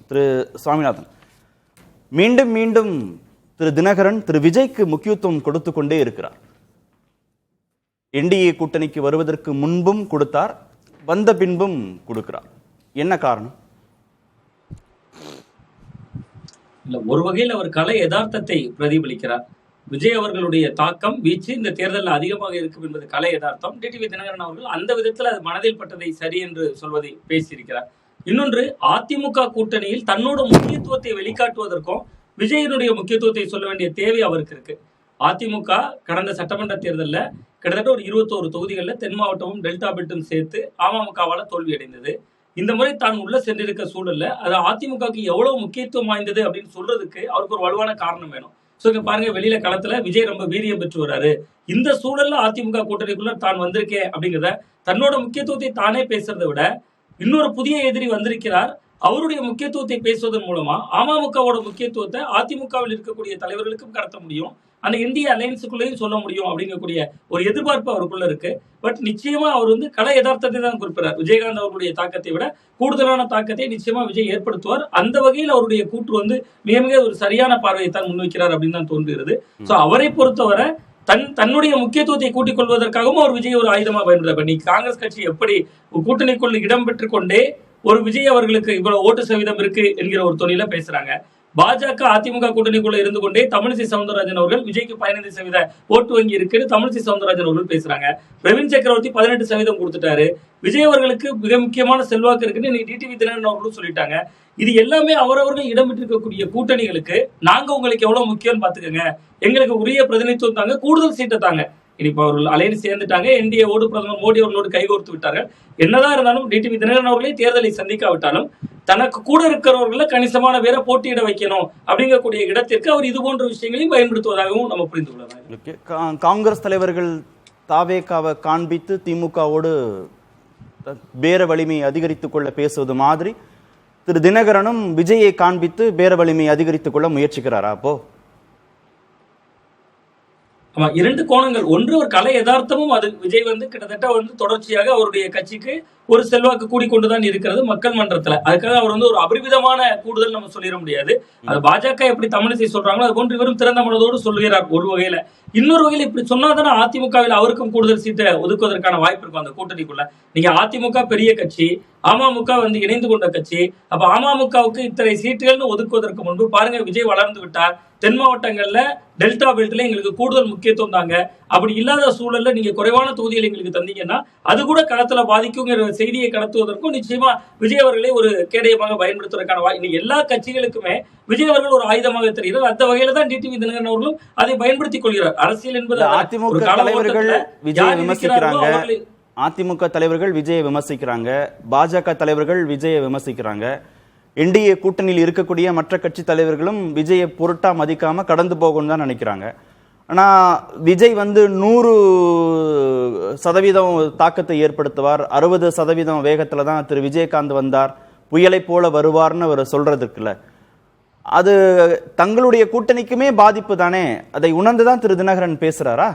திரு சுவாமிநாதன், மீண்டும் மீண்டும் திரு தினகரன் திரு விஜய்க்கு முக்கியத்துவம் கொடுத்து கொண்டே இருக்கிறார். என்டிஏ கூட்டணிக்கு வருவதற்கு முன்பும் கொடுத்தார், வந்த பின்பும் கொடுக்கிறார். என்ன காரணம்? இல்ல, ஒரு வகையில் அவர் கலை யதார்த்தத்தை பிரதிபலிக்கிறார். விஜய் அவர்களுடைய தாக்கம் வீச்சு இந்த தேர்தலில் அதிகமாக இருக்கும் என்பது கலை யதார்த்தம். டிடிவி தினகரன் அவர்கள் அந்த விதத்தில் அது மனதில் பட்டதை சரி என்று சொல்வதை பேசியிருக்கிறார். இன்னொன்று, அதிமுக கூட்டணியில் தன்னோட முக்கியத்துவத்தை வெளிக்காட்டுவதற்கும் விஜயனுடைய முக்கியத்துவத்தை சொல்ல வேண்டிய தேவை அவருக்கு இருக்கு. அதிமுக கடந்த சட்டமன்ற தேர்தலில் கிட்டத்தட்ட ஒரு 21 தொகுதிகளில் தென் மாவட்டமும் டெல்டா பெல்ட்டும் சேர்த்து அமமுகவால் தோல்வி அடைந்தது. இந்த முறை தான் உள்ள சென்றிருக்க சூழல்ல அது அதிமுகவுக்கு எவ்வளவு முக்கியத்துவம் வாய்ந்தது அப்படின்னு சொல்றதுக்கு அவருக்கு ஒரு வலுவான காரணம் வேணும். சோ இங்க பாருங்க, வெளியில களத்துல விஜய் ரொம்ப வீரியம் பெற்று வர்றாரு. இந்த சூழல்ல அதிமுக கூட்டணிக்குள்ள தான் வந்திருக்கேன் அப்படிங்கிறத தன்னோட முக்கியத்துவத்தை தானே பேசுறதை விட இன்னொரு புதிய எதிரி வந்திருக்கிறார், அவருடைய முக்கியத்துவத்தை பேசுவதன் மூலமா அமமுகவோட முக்கியத்துவத்தை அதிமுகவில் இருக்கக்கூடிய தலைவர்களுக்கும் கடத்த முடியும், அந்த இந்திய அலையன்ஸுக்குள்ளேயும் சொல்ல முடியும் அப்படிங்கக்கூடிய ஒரு எதிர்பார்ப்பு அவருக்குள்ள இருக்கு. பட் நிச்சயமா அவர் கலை யதார்த்தத்தை தான் குறிப்பிடார். விஜயகாந்த் அவருடைய தாக்கத்தை விட கூடுதலான தாக்கத்தை நிச்சயமா விஜய் ஏற்படுத்துவார். அந்த வகையில் அவருடைய கூற்று மிக மிக ஒரு சரியான பார்வையை தான் முன்வைக்கிறார் அப்படின்னு தான் தோன்றுகிறது. சோ அவரை பொறுத்தவரை தன்னுடைய முக்கியத்துவத்தை கூட்டிக் கொள்வதற்காகவும் அவர் விஜய் ஒரு ஆயுதமா பயன்படுத்த. நீ காங்கிரஸ் கட்சி எப்படி கூட்டணிக்குள் இடம் பெற்றுக் கொண்டே ஒரு விஜய் அவர்களுக்கு இவ்வளவு ஓட்டு சதவீதம் இருக்கு என்கிற ஒரு தொழில பேசுறாங்க. பாஜக அதிமுக கூட்டணிக்குள்ள இருந்து கொண்டே தமிழிசை சவுந்தரராஜன் அவர்கள் விஜய்க்கு 15% ஓட்டு வங்கி இருக்குன்னு தமிழிசை சவுந்தரராஜன் அவர்கள் பேசுறாங்க. பிரவீன் சக்கரவர்த்தி 18% கொடுத்துட்டாரு. விஜய் அவர்களுக்கு மிக முக்கியமான செல்வாக்கு இருக்குன்னு டிடிவி தினகரன் அவர்களும் சொல்லிட்டாங்க. இது எல்லாமே அவரவர்கள் இடம்பெற்றிருக்கக்கூடிய கூட்டணிகளுக்கு நாங்க உங்களுக்கு எவ்வளவு முக்கியம் பாத்துக்கோங்க, எங்களுக்கு உரிய பிரதிநிதித்துவம் தாங்க, கூடுதல் சீட்டை தாங்க. இப்ப அவர்கள் அலையன்ஸ் சேர்ந்துட்டாங்க, என்டிஏவோடு பிரதமர் மோடி அவர்களோடு கைகோர்த்து விட்டார்கள். என்னதான் இருந்தாலும் டிடிவி தினகரன் அவர்களே தேர்தலை சந்திக்காவிட்டாலும் தனக்கு கூட இருக்கிறவர்களை கணிசமான பேரை போட்டியிட வைக்கணும் அப்படிங்கக்கூடிய இடத்திற்கு அவர் இது போன்ற விஷயங்களையும் பயன்படுத்துவதாகவும் நம்ம புரிந்து கொள்ளலாம். காங்கிரஸ் தலைவர்கள் தாவேகாவை காண்பித்து திமுகவோடு பேர வலிமை அதிகரித்துக் கொள்ள பேசுவது மாதிரி திரு தினகரனும் விஜயை காண்பித்து பேர வலிமை அதிகரித்துக் கொள்ள முயற்சிக்கிறாரா? அப்போ ஆமா, இரண்டு கோணங்கள். ஒன்று, ஒரு கலை யதார்த்தமும் அது விஜய் கிட்டத்தட்ட தொடர்ச்சியாக அவருடைய கட்சிக்கு ஒரு செல்வாக்கு கூடிக்கொண்டுதான் இருக்கிறது மக்கள் மன்றத்துல. அதுக்காக அவர் ஒரு அபரிவிதமான கூடுதல் நம்ம சொல்லிட முடியாது. அது பாஜக எப்படி தமிழிசை சொல்றாங்களோ அது போன்று இவரும் திறந்த மனதோடு சொல்லுகிறார் ஒரு வகையில. இன்னொரு வகையில இப்படி சொன்னாதானே அதிமுகவில் அவருக்கும் கூடுதல் சீட்டை ஒதுக்குவதற்கான வாய்ப்பு இருக்கும் அந்த கூட்டணிக்குள்ள. நீங்க அதிமுக பெரிய கட்சி, அமமுக இணைந்து கொண்ட கட்சி. அப்ப அமமுகவுக்கு இத்தனை சீட்டுகள்னு ஒதுக்குவதற்கு முன்பு பாருங்க, விஜய் வளர்ந்து விட்டார், தென் மாவட்டங்கள்ல டெல்டா பெல்ட்ல எங்களுக்கு கூடுதல் முக்கியத்துவம் தாங்க, அப்படி இல்லாத சூழல்ல நீங்க குறைவான தொகுதிகள் எங்களுக்கு தந்தீங்கன்னா அது கூட களத்துல பாதிக்குங்கிற செய்தியை கடத்துவதற்கும் நிச்சயமா விஜய் அவர்களை ஒரு கேடயமாக பயன்படுத்துவதற்கான இன்னைக்கு எல்லா கட்சிகளுக்குமே விஜய் அவர்கள் ஒரு ஆயுதமாக தெரிகிறார். அந்த வகையில தான் டிடிவி தினகரன் அவர்களும் அதை பயன்படுத்திக் கொள்கிறார். அரசியல் என்பது அதிமுக தலைவர்கள் விஜயை விமர்சிக்கிறாங்க, அதிமுக தலைவர்கள் விஜயை விமர்சிக்கிறாங்க, பாஜக தலைவர்கள் விஜயை விமர்சிக்கிறாங்க, என்டிஏ கூட்டணியில் இருக்கக்கூடிய மற்ற கட்சி தலைவர்களும் விஜயை பொருட்டா மதிக்காம கடந்து போகணும்னு தான் நினைக்கிறாங்க. ஆனா விஜய் 100% தாக்கத்தை ஏற்படுத்துவார், 60% வேகத்துல தான் திரு விஜயகாந்த் வந்தார், புயலை போல வருவார்னு அவர் சொல்றதுக்குல்ல, அது தங்களுடைய கூட்டணிக்குமே பாதிப்பு தானே. அதை உணர்ந்துதான் திரு தினகரன் பேசுறாரா?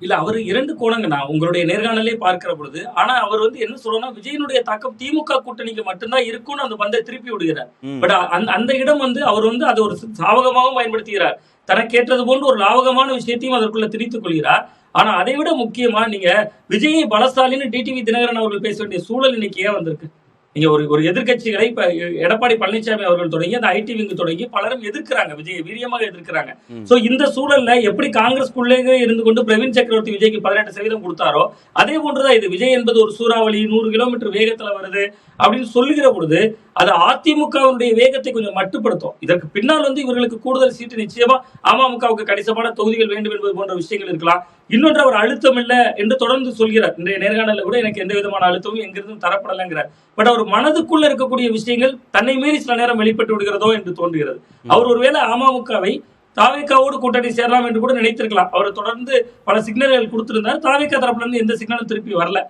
இல்ல, அவர் இரண்டு கோணங்க நான் உங்களுடைய நேர்காணலே பார்க்கிற பொழுது. ஆனா அவர் என்ன சொல்றோம்னா, விஜயனுடைய தாக்கம் திமுக கூட்டணிக்கு மட்டும்தான் இருக்கும்னு அந்த பந்தை திருப்பி விடுகிறார். பட் அந்த இடம் அவர் அதை ஒரு சாவகமாகவும் பயன்படுத்துகிறார். தனக்கேற்றது போன்று ஒரு லாவகமான விஷயத்தையும் அதற்குள்ள திரித்துக் கொள்கிறார். ஆனா அதை விட முக்கியமா நீங்க விஜயை பலசாலின்னு டிடிவி தினகரன் அவர்கள் பேச வேண்டிய சூழல் இன்னைக்கு ஏன் வந்திருக்கு? நீங்க ஒரு எதிர்கட்சிகளை இப்ப எடப்பாடி பழனிசாமி அவர்கள் தொடங்கி அந்த ஐடி விங்கு தொடங்கி பலரும் எதிர்க்கிறாங்க, விஜய் வீரியமாக எதிர்க்கிறாங்க. சோ இந்த சூழல்ல எப்படி காங்கிரஸ்குள்ளே இருந்து கொண்டு பிரவீன் சக்கரவர்த்தி விஜய்க்கு 18% கொடுத்தாரோ அதே போன்றுதான் இது. விஜய் என்பது ஒரு சூறாவளி 100 கிலோமீட்டர் வேகத்துல வருது அப்படின்னு சொல்லுகிற பொழுது அது அதிமுகவுடைய வேகத்தை கொஞ்சம் மட்டுப்படுத்தும். இதற்கு பின்னால் இவர்களுக்கு கூடுதல் சீட்டு நிச்சயமா அமமுகவுக்கு கணிசமான தொகுதிகள் வேண்டும் என்பது போன்ற விஷயங்கள் இருக்கலாம். இன்னொன்று, அவர் அழுத்தம் இல்லை என்று தொடர்ந்து சொல்கிறார். இன்றைய நேர்காணல கூட எனக்கு எந்த விதமான அழுத்தமும் எங்கிருந்தும் தரப்படலைங்கிறார். பட் அவர் மனதுக்குள்ள இருக்கக்கூடிய விஷயங்கள் தன்னை மீறி சில நேரம் வெளிப்பட்டு விடுகிறதோ என்று தோன்றுகிறது. அவர் ஒருவேளை அமமுகவை தாவேகாவோடு கூட்டணி சேரலாம் என்று கூட நினைத்திருக்கலாம். அவர் தொடர்ந்து பல சிக்னல்கள் கொடுத்திருந்தார். தாவேகா தரப்புல இருந்து எந்த சிக்னலும் திருப்பி வரல.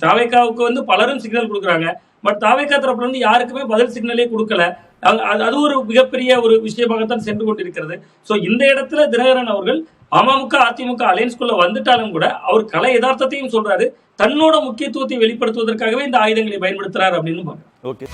தாவேகாவுக்கு பலரும் சிக்னல் கொடுக்குறாங்க, பட் தாவேகா தரப்புல இருந்து யாருக்குமே பதில் சிக்னலே கொடுக்கல. அது ஒரு மிகப்பெரிய ஒரு விஷயமாகத்தான் சென்று கொண்டிருக்கிறது. சோ இந்த இடத்துல தினகரன் அவர்கள் அமமுக அதிமுக அலையன்ஸ்குள்ள வந்துட்டாலும் கூட அவர் கலை யதார்த்தத்தையும் சொல்றாரு, தன்னோட முக்கியத்துவத்தை வெளிப்படுத்துவதற்காகவே இந்த ஆயுதங்களை பயன்படுத்துறாரு அப்படின்னு பாருங்க. ஓகே.